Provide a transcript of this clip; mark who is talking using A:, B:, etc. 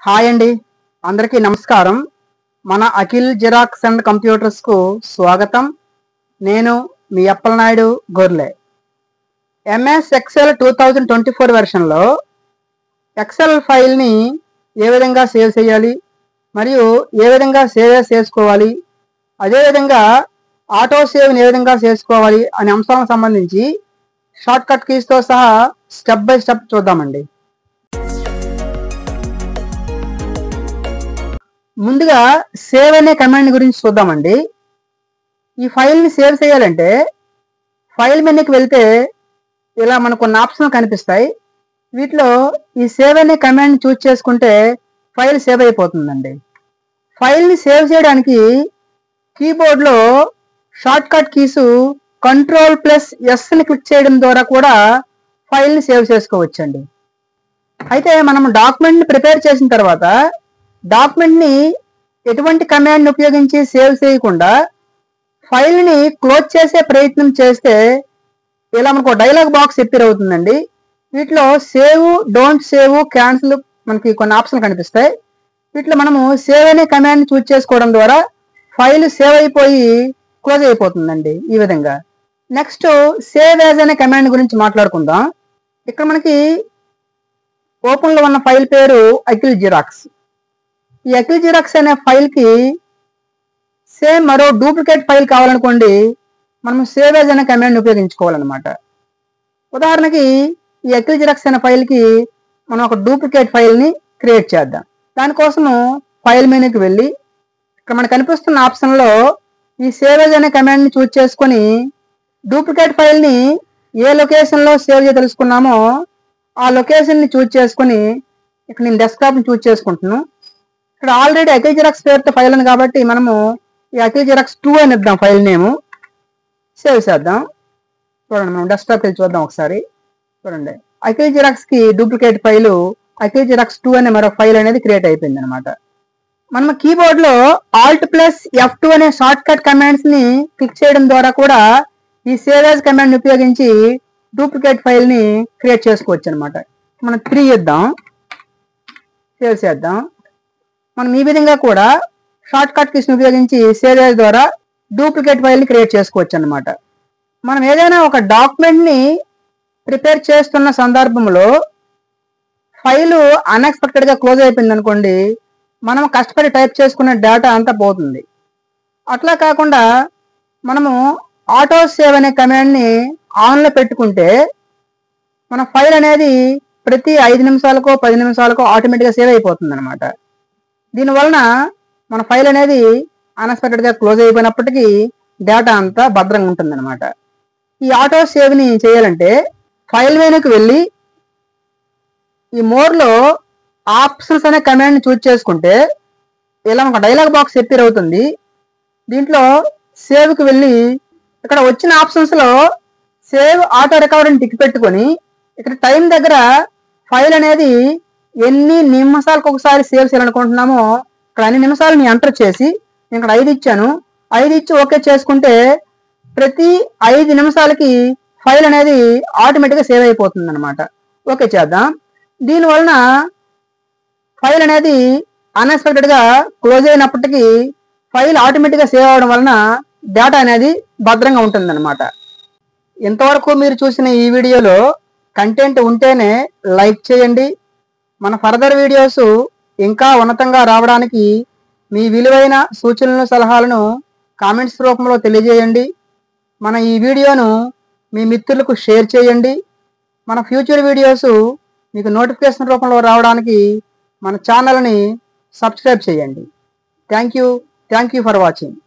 A: Hi అండి, అందరికీ నమస్కారం. మన అఖిల్ జిరాక్స్ అండ్ కంప్యూటర్స్కు స్వాగతం. నేను మీ అప్పలనాయుడు గొర్లె. ఎంఎస్ ఎక్సెల్ 2024 వెర్షన్లో ఎక్సెల్ ఫైల్ని ఏ విధంగా సేవ్ చేయాలి మరియు ఏ విధంగా సేవ్ చేసుకోవాలి, అదేవిధంగా ఆటో సేవ్ని ఏ విధంగా చేసుకోవాలి అనే అంశాలకు సంబంధించి షార్ట్ కట్ కీస్తో సహా స్టెప్ బై స్టెప్ చూద్దామండి. ముందుగా సేవ్ అనే కమాండ్ గురించి చూద్దామండి. ఈ ఫైల్ని సేవ్ చేయాలంటే ఫైల్ మెనూకి వెళ్తే ఇలా మనకు కొన్ని ఆప్షన్లు కనిపిస్తాయి. వీటిలో ఈ సేవ్ అనే కమాండ్ చూస్ చేసుకుంటే ఫైల్ సేవ్ అయిపోతుందండి. ఫైల్ని సేవ్ చేయడానికి కీబోర్డ్లో షార్ట్ కట్ కీసు Ctrl+Sని క్లిక్ చేయడం ద్వారా కూడా ఫైల్ని సేవ్ చేసుకోవచ్చండి. అయితే మనం డాక్యుమెంట్ని ప్రిపేర్ చేసిన తర్వాత డాక్యుమెంట్ని ఎటువంటి కమాండ్ని ఉపయోగించి సేవ్ చేయకుండా ఫైల్ని క్లోజ్ చేసే ప్రయత్నం చేస్తే ఇలా మనకు డైలాగ్ బాక్స్ అపియర్ అవుతుందండి. వీటిలో సేవ్, డోంట్ సేవ్, క్యాన్సిల్ మనకి కొన్ని ఆప్షన్లు కనిపిస్తాయి. వీటిలో మనము సేవ్ అనే కమాండ్ని చూస్ చేసుకోవడం ద్వారా ఫైల్ సేవ్ అయిపోయి క్లోజ్ అయిపోతుందండి ఈ విధంగా. నెక్స్ట్ సేవ్ యాజ్ అనే కమాండ్ గురించి మాట్లాడుకుందాం. ఇక్కడ మనకి ఓపెన్లో ఉన్న ఫైల్ పేరు అఖిల్ జిరాక్స్. ఈ అఖిల్ జిరాక్స్ అనే ఫైల్కి సేమ్ మరో డూప్లికేట్ ఫైల్ కావాలనుకోండి, మనం సేవ్ యాజ్ అనే కమాండ్ ఉపయోగించుకోవాలన్నమాట. ఉదాహరణకి ఈ అఖిల్ జిరాక్స్ అనే ఫైల్కి మనం ఒక డూప్లికేట్ ఫైల్ని క్రియేట్ చేద్దాం. దానికోసము ఫైల్ మెనూకి వెళ్ళి ఇక్కడ మనకు కనిపిస్తున్న ఆప్షన్లో ఈ సేవ్ యాజ్ అనే కమాండ్ని చూస్ చేసుకొని డూప్లికేట్ ఫైల్ని ఏ లొకేషన్లో సేవ్ చేయ తెలుసుకున్నామో ఆ లొకేషన్ని చూస్ చేసుకొని ఇక్కడ నేను డెస్క్టాప్ని చూస్ చేసుకుంటున్నాను. ఇక్కడ ఆల్రెడీ అఖిల్ జిరాక్స్ పేరుతో ఫైల్ ఉంది కాబట్టి మనము ఈ అఖిల్ జిరాక్స్ 2 అని ఇద్దాం ఫైల్ నేము. సేవ్ చేద్దాం. చూడండి, మనం డెస్క్టాప్కి వెళ్ళి చూద్దాం ఒకసారి. చూడండి, అఖిల్ జిరాక్స్కి డూప్లికేట్ ఫైలు అఖిల్ జిరాక్స్ 2 అనే మరో ఫైల్ అనేది క్రియేట్ అయిపోయింది అనమాట. మనం కీబోర్డ్లో Alt+F2 అనే షార్ట్ కట్ కమాండ్స్ని క్లిక్ చేయడం ద్వారా కూడా ఈ సేవ్ యాజ్ కమాండ్ని ఉపయోగించి డూప్లికేట్ ఫైల్ని క్రియేట్ చేసుకోవచ్చు అనమాట. మనం 3 ఇద్దాం, సేవ్ చేద్దాం. మనం ఈ విధంగా కూడా షార్ట్ కట్ కీస్ని ఉపయోగించి సేవ్ యాజ్ ద్వారా డూప్లికేట్ ఫైల్ని క్రియేట్ చేసుకోవచ్చు అనమాట. మనం ఏదైనా ఒక డాక్యుమెంట్ని ప్రిపేర్ చేస్తున్న సందర్భంలో ఫైలు అన్ఎక్స్పెక్టెడ్గా క్లోజ్ అయిపోయింది అనుకోండి, మనం కష్టపడి టైప్ చేసుకున్న డేటా అంతా పోతుంది. అట్లా కాకుండా మనము ఆటో సేవ్ అనే కమాండ్ని ఆన్లో పెట్టుకుంటే మన ఫైల్ అనేది ప్రతి 5 నిమిషాలకో 10 నిమిషాలకో ఆటోమేటిక్గా సేవ్ అయిపోతుంది అనమాట. దీనివలన మన ఫైల్ అనేది అన్ఎక్స్పెక్టెడ్గా క్లోజ్ అయిపోయినప్పటికీ డేటా అంతా భద్రంగా ఉంటుంది అనమాట. ఈ ఆటో సేవ్ని చేయాలంటే ఫైల్ మెనూకి వెళ్ళి ఈ మోర్లో ఆప్షన్స్ అనే కమాండ్ని చూస్ చేసుకుంటే ఇలా ఒక డైలాగ్ బాక్స్ అపియర్ అవుతుంది. దీంట్లో సేవ్కి వెళ్ళి ఇక్కడ వచ్చిన ఆప్షన్స్లో సేవ్ ఆటో రికవరీని టిక్ పెట్టుకొని ఇక్కడ టైం దగ్గర ఫైల్ అనేది ఎన్ని నిమిషాలకు ఒకసారి సేవ్ చేయాలనుకుంటున్నామో ఇక్కడ అన్ని నిమిషాలని ఎంటర్ చేసి నేను ఇక్కడ 5 ఇచ్చాను. 5 ఇచ్చి ఓకే చేసుకుంటే ప్రతి 5 నిమిషాలకి ఫైల్ అనేది ఆటోమేటిక్గా సేవ్ అయిపోతుంది అనమాట. ఓకే చేద్దాం. దీనివలన ఫైల్ అనేది అన్ఎక్స్పెక్టెడ్గా క్లోజ్ అయినప్పటికీ ఫైల్ ఆటోమేటిక్గా సేవ్ అవ్వడం వలన డేటా అనేది భద్రంగా ఉంటుందన్నమాట. ఇంతవరకు మీరు చూసిన ఈ వీడియోలో కంటెంట్ ఉంటేనే లైక్ చేయండి. మన ఫర్దర్ వీడియోస్ ఇంకా ఉన్నతంగా రావడానికి మీ విలువైన సూచనలు, సలహాలను కామెంట్స్ రూపంలో తెలియజేయండి. మన ఈ వీడియోను మీ మిత్రులకు షేర్ చేయండి. మన ఫ్యూచర్ వీడియోస్ మీకు నోటిఫికేషన్ రూపంలో రావడానికి మన ఛానల్ని సబ్స్క్రైబ్ చేయండి. Thank you for watching.